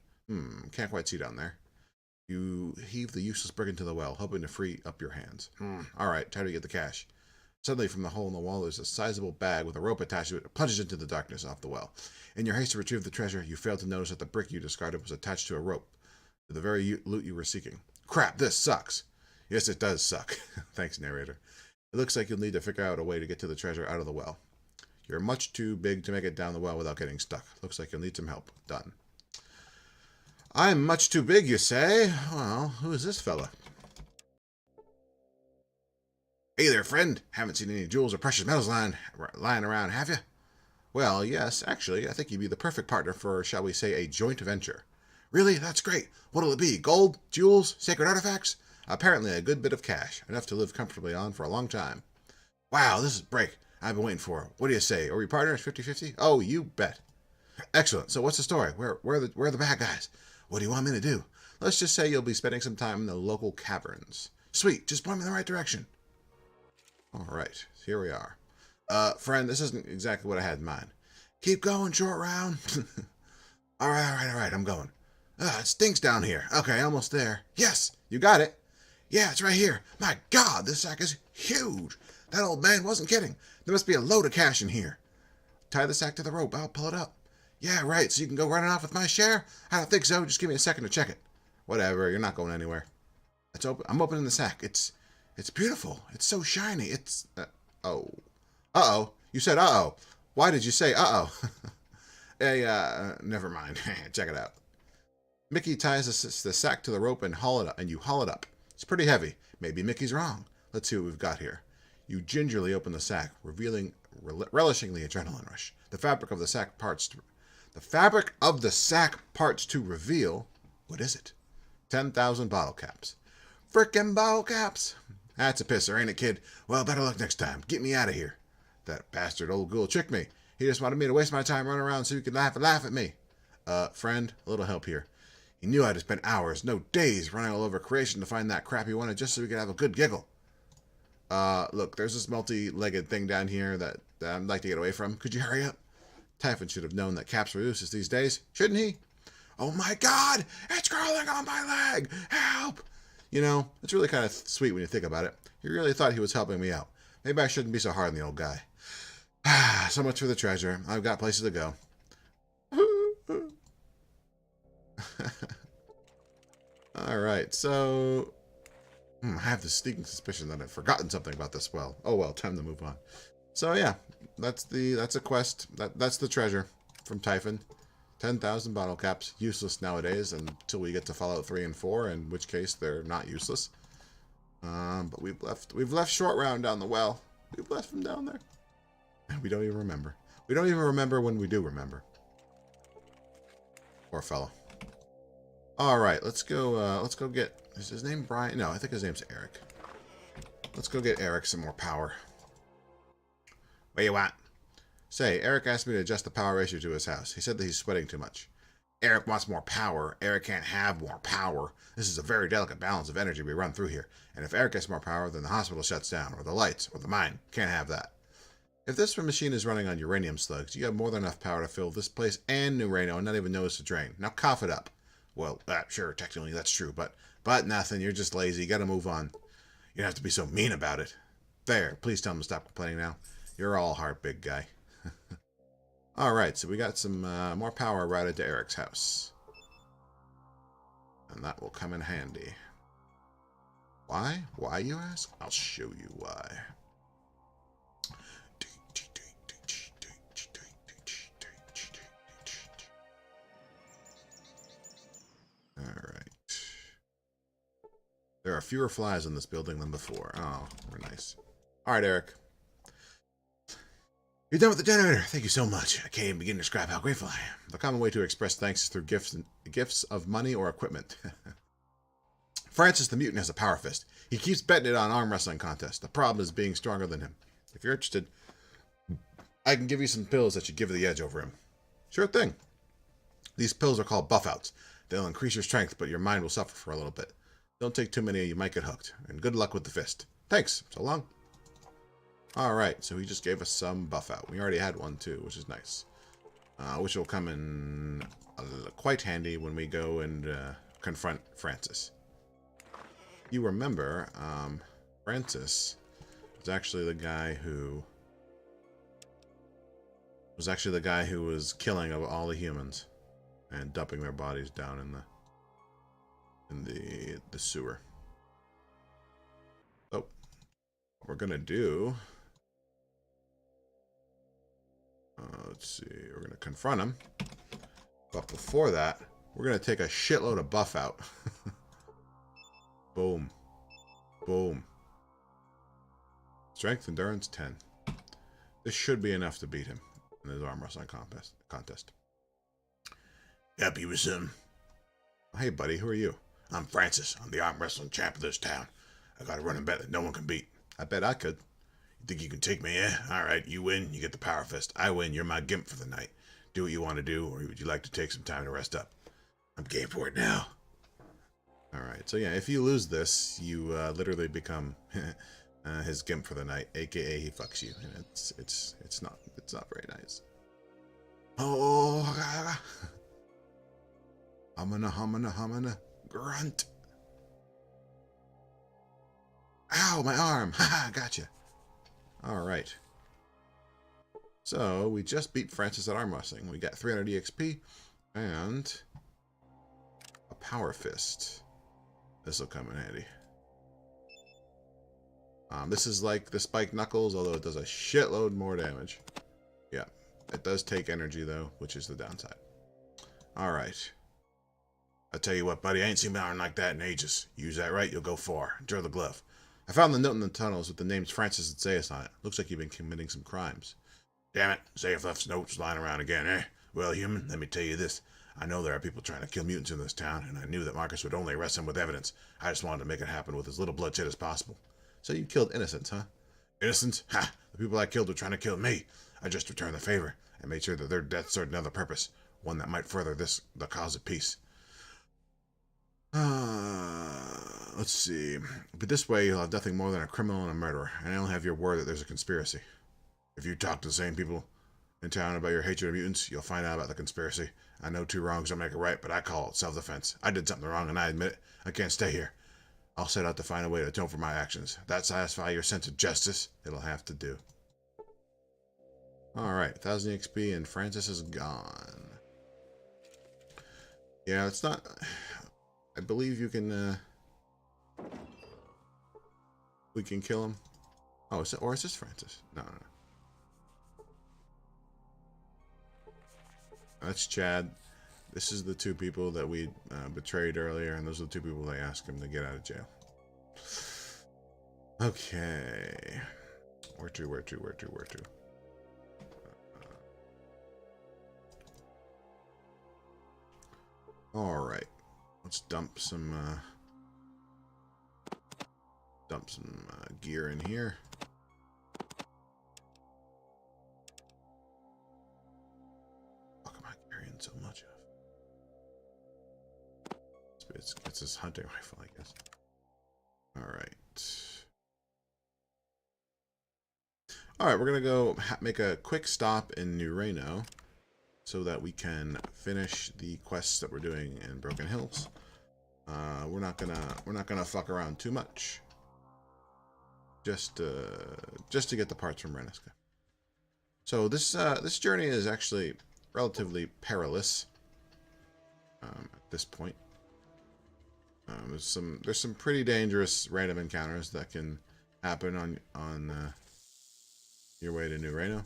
Can't quite see down there. You heave the useless brick into the well, hoping to free up your hands. Alright, time to get the cash. Suddenly, from the hole in the wall, there's a sizable bag with a rope attached to it. It plunges into the darkness off the well. In your haste to retrieve the treasure, you fail to notice that the brick you discarded was attached to a rope, to the very loot you were seeking. Crap, this sucks. Yes, it does suck. Thanks, narrator. It looks like you'll need to figure out a way to get to the treasure out of the well. You're much too big to make it down the well without getting stuck. Looks like you'll need some help. Done. I'm much too big, you say? Well, who is this fella? Hey there, friend. Haven't seen any jewels or precious metals lying around, have you? Well, yes, actually, I think you'd be the perfect partner for, shall we say, a joint venture. Really? That's great. What'll it be? Gold? Jewels? Sacred artifacts? Apparently a good bit of cash. Enough to live comfortably on for a long time. Wow, this is a break. I've been waiting for it. What do you say? Are we partners 50-50? Oh, you bet. Excellent. So what's the story? Where are the bad guys? What do you want me to do? Let's just say you'll be spending some time in the local caverns. Sweet. Just point me in the right direction. All right. Here we are. Friend, this isn't exactly what I had in mind. Keep going, short round. All right. I'm going. It stinks down here. Okay, almost there. Yes, you got it. Yeah, it's right here. My God, this sack is huge. That old man wasn't kidding. There must be a load of cash in here. Tie the sack to the rope. I'll pull it up. Yeah, right, so you can go running off with my share? I don't think so. Just give me a second to check it. Whatever, you're not going anywhere. It's open. I'm opening the sack. It's beautiful. It's so shiny. It's... oh. Uh-oh. You said uh-oh. Why did you say uh-oh? Hey, never mind. Check it out. Mickey ties the sack to the rope and you haul it up. It's pretty heavy. Maybe Mickey's wrong. Let's see what we've got here. You gingerly open the sack, relishing the adrenaline rush. The fabric of the sack parts to reveal, what is it? 10,000 bottle caps. Frickin' bottle caps! That's a pisser, ain't it, kid? Well, better luck next time. Get me out of here. That bastard old ghoul tricked me. He just wanted me to waste my time running around so he could laugh at me. Friend, a little help here. He knew I'd spend hours, no days, running all over creation to find that crap he wanted just so we could have a good giggle. Look, there's this multi-legged thing down here that I'd like to get away from. Could you hurry up? Typhon should have known that caps were useless these days, shouldn't he? Oh my God! It's crawling on my leg! Help! You know, it's really kind of sweet when you think about it. He really thought he was helping me out. Maybe I shouldn't be so hard on the old guy. So much for the treasure. I've got places to go. Alright, so... I have this sneaking suspicion that I've forgotten something about this well. Oh well, time to move on. So yeah, that's a quest. That's the treasure from Typhon. 10,000 bottle caps, useless nowadays until we get to Fallout 3 and 4, in which case they're not useless. But we've left Short Round down the well. We've left him down there. And we don't even remember. We don't even remember when we do remember. Poor fellow. Alright, let's go get... Is his name Brian? No, I think his name's Eric. Let's go get Eric some more power. What do you want? Say, Eric asked me to adjust the power ratio to his house. He said that he's sweating too much. Eric wants more power. Eric can't have more power. This is a very delicate balance of energy we run through here. And if Eric gets more power, then the hospital shuts down, or the lights, or the mine. Can't have that. If this machine is running on uranium slugs, you have more than enough power to fill this place and New Reno and not even notice the drain. Now cough it up. Well, sure, technically that's true, but nothing. You're just lazy. You gotta move on. You don't have to be so mean about it. There, please tell him to stop complaining now. You're all heart, big guy. Alright, so we got some more power routed to Eric's house. And that will come in handy. Why? Why, you ask? I'll show you why. Alright. There are fewer flies in this building than before. Oh, we're nice. Alright, Eric. You're done with the generator. Thank you so much. I can't even begin to describe how grateful I am. The common way to express thanks is through gifts of money or equipment. Francis the Mutant has a power fist. He keeps betting it on arm wrestling contests. The problem is being stronger than him. If you're interested, I can give you some pills that should give you the edge over him. Sure thing. These pills are called buff outs. They'll increase your strength, but your mind will suffer for a little bit. Don't take too many or you might get hooked. And good luck with the fist. Thanks. So long. Alright, so he just gave us some buff out. We already had one too, which is nice. Which will come in quite handy when we go and confront Francis. You remember, Francis was actually the guy who was killing of all the humans and dumping their bodies down in the sewer. So what we're gonna do, let's see, we're gonna confront him, but before that we're gonna take a shitload of buff out. Boom. Boom. Strength, endurance, 10. This should be enough to beat him in his arm wrestling contest. Help you with something? Hey, buddy, who are you? I'm Francis. I'm the arm wrestling champ of this town. I got a running bet that no one can beat. I bet I could. Think you can take me, eh? Alright, you win, you get the Power Fist. I win, you're my gimp for the night. Do what you want to do, or would you like to take some time to rest up? I'm game for it now. Alright, so yeah, if you lose this, you literally become his gimp for the night, aka he fucks you. And it's not very nice. Oh, humana, grunt. Ow, my arm. Haha, gotcha. Alright. So, we just beat Francis at arm wrestling. We got 300 EXP and a Power Fist. This will come in handy. This is like the Spiked Knuckles, although it does a shitload more damage. Yeah, it does take energy, though, which is the downside. Alright. I tell you what, buddy, I ain't seen an arm like that in ages. Use that right, you'll go far. Enjoy the glove. I found the note in the tunnels with the names Francis and Zayas on it. Looks like you've been committing some crimes. Damn it, Zayas left notes lying around again, eh? Well, human, let me tell you this. I know there are people trying to kill mutants in this town, and I knew that Marcus would only arrest him with evidence. I just wanted to make it happen with as little bloodshed as possible. So you killed innocents, huh? Innocents? Ha! The people I killed were trying to kill me. I just returned the favor and made sure that their death served another purpose, one that might further the cause of peace. Let's see. But this way, you'll have nothing more than a criminal and a murderer, and I only have your word that there's a conspiracy. If you talk to the same people in town about your hatred of mutants, you'll find out about the conspiracy. I know 2 wrongs don't make it right, but I call it self-defense. I did something wrong, and I admit it. I can't stay here. I'll set out to find a way to atone for my actions. If that satisfy your sense of justice, it'll have to do. Alright, 1000 XP, and Francis is gone. Yeah, it's not... I believe you can, we can kill him. Oh, is this Francis? No. That's Chad. This is the 2 people that we betrayed earlier, and those are the 2 people they asked him to get out of jail. Okay. Where to? Alright. Let's dump some gear in here. What am I carrying so much of? It's his hunting rifle, I guess. Alright, we're gonna go make a quick stop in New Reno so that we can finish the quests that we're doing in Broken Hills. We're not gonna fuck around too much. Just to get the parts from Reniska. So this journey is actually relatively perilous at this point. There's some pretty dangerous random encounters that can happen on your way to New Reno.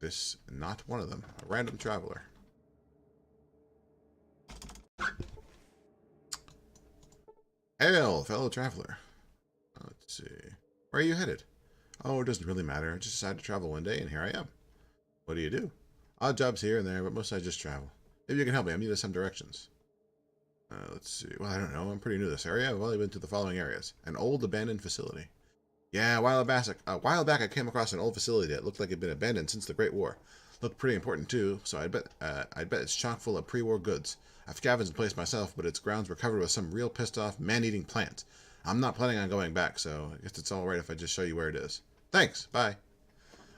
This not one of them. A random traveler. Hail, fellow traveler. Let's see. Where are you headed? Oh, it doesn't really matter. I just decided to travel one day, and here I am. What do you do? Odd jobs here and there, but mostly I just travel. Maybe you can help me. I'm new to some directions. Let's see. Well, I don't know. I'm pretty new to this area. I've only been to the following areas. An old abandoned facility. Yeah, a while back I came across an old facility that looked like it had been abandoned since the Great War. Looked pretty important too, so I'd bet it's chock full of pre-war goods. I've scavenged the place myself, but its grounds were covered with some real pissed-off, man-eating plants. I'm not planning on going back, so I guess it's all right if I just show you where it is. Thanks. Bye.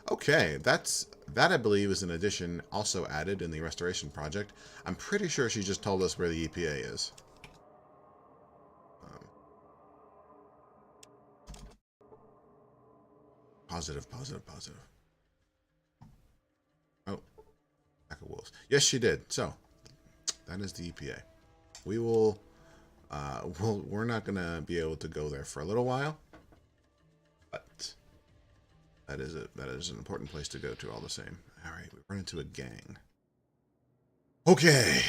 Okay, that I believe is an addition also added in the restoration project. I'm pretty sure she just told us where the EPA is. Positive. Oh, pack of wolves. Yes, she did. So, that is the EPA. We will, we're not going to be able to go there for a little while. But that is an important place to go to all the same. All right, we run into a gang. Okay,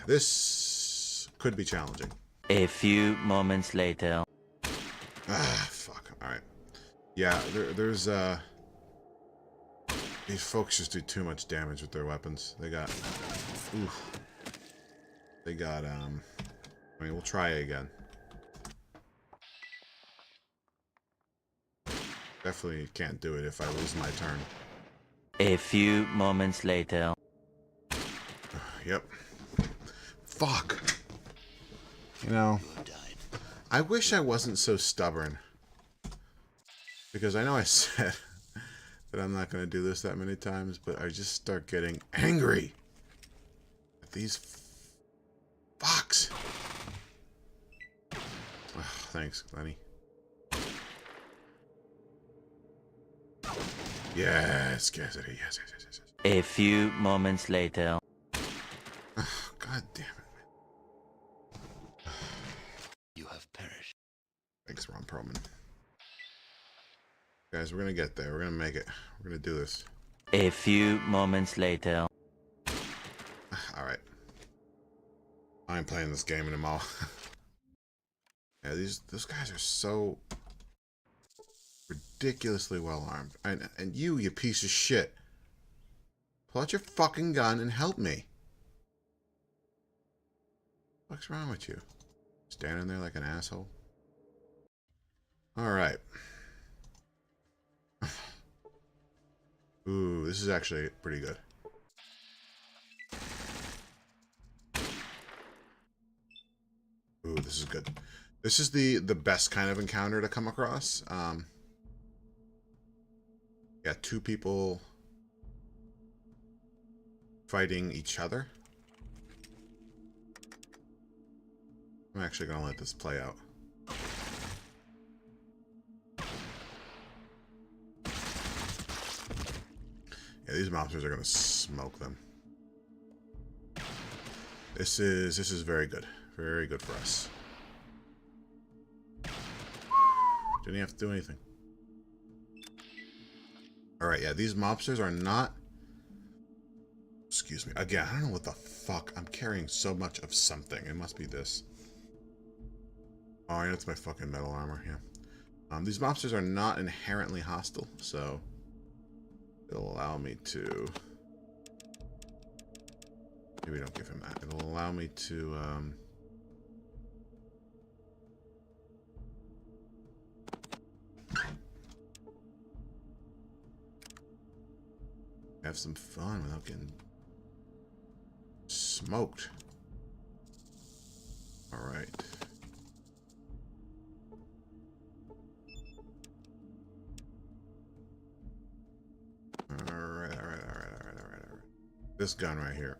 this could be challenging. A few moments later. Fuck. All right. Yeah, there's these folks just do too much damage with their weapons. They got, I mean, we'll try again. Definitely can't do it if I lose my turn. A few moments later. Yep. Fuck. You know, I wish I wasn't so stubborn. Because I know I said that I'm not going to do this that many times, but I just start getting angry at these fucks. Oh, thanks, Lenny. Yes, Cassidy, yes. A few moments later. Oh, God damn it. You have perished. Thanks, Ron Perlman. Guys, we're going to get there. We're going to make it. We're going to do this. A few moments later. Alright. I'm playing this game in a mall. Yeah, those guys are so ridiculously well armed. And you piece of shit. Pull out your fucking gun and help me. What's wrong with you? Standing there like an asshole? Alright. Ooh, this is actually pretty good. Ooh, this is good. This is the best kind of encounter to come across. Yeah, two people fighting each other. I'm actually gonna let this play out. Yeah, these monsters are gonna smoke them. This is very good. Very good for us. Didn't have to do anything. Alright, yeah, these mobsters are not... Excuse me. Again, I don't know what the fuck. I'm carrying so much of something. It must be this. Oh, yeah, it's my fucking metal armor, yeah. These mobsters are not inherently hostile, so... It'll allow me to... Maybe don't give him that. It'll allow me to, have some fun without getting smoked. Alright. Alright. This gun right here.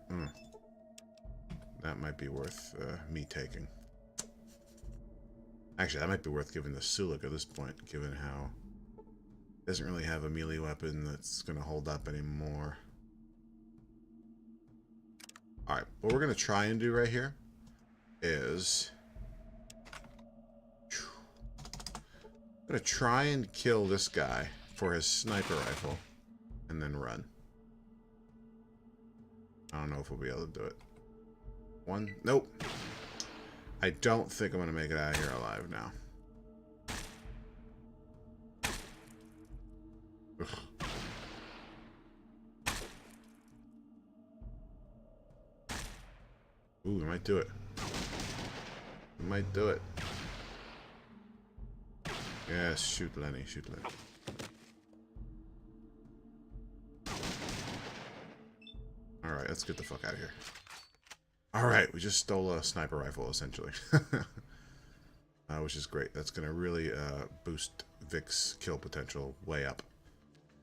That might be worth me taking. Actually, that might be worth giving the Sulik at this point, given how it doesn't really have a melee weapon that's going to hold up anymore. Alright, what we're going to try and do right here is... I'm going to try and kill this guy for his sniper rifle, and then run. I don't know if we'll be able to do it. One? Nope. I don't think I'm going to make it out of here alive now. Ugh. Ooh, we might do it. We might do it. Yes, shoot Lenny, shoot Lenny. Alright, let's get the fuck out of here. Alright, we just stole a sniper rifle, essentially. Which is great. That's going to really boost Vic's kill potential way up.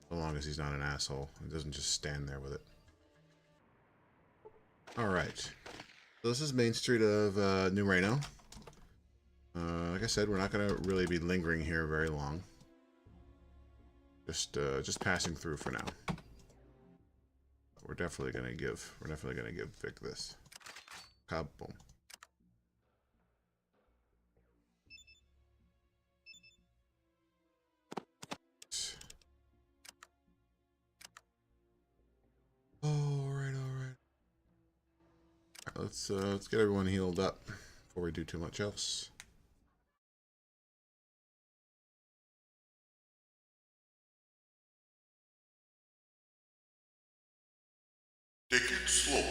So long as he's not an asshole. He doesn't just stand there with it. Alright. So this is Main Street of New Reno. Like I said, we're not going to really be lingering here very long. Just passing through for now. We're definitely gonna give Vic this. Kaboom. Alright. Let's get everyone healed up before we do too much else. Take it slow.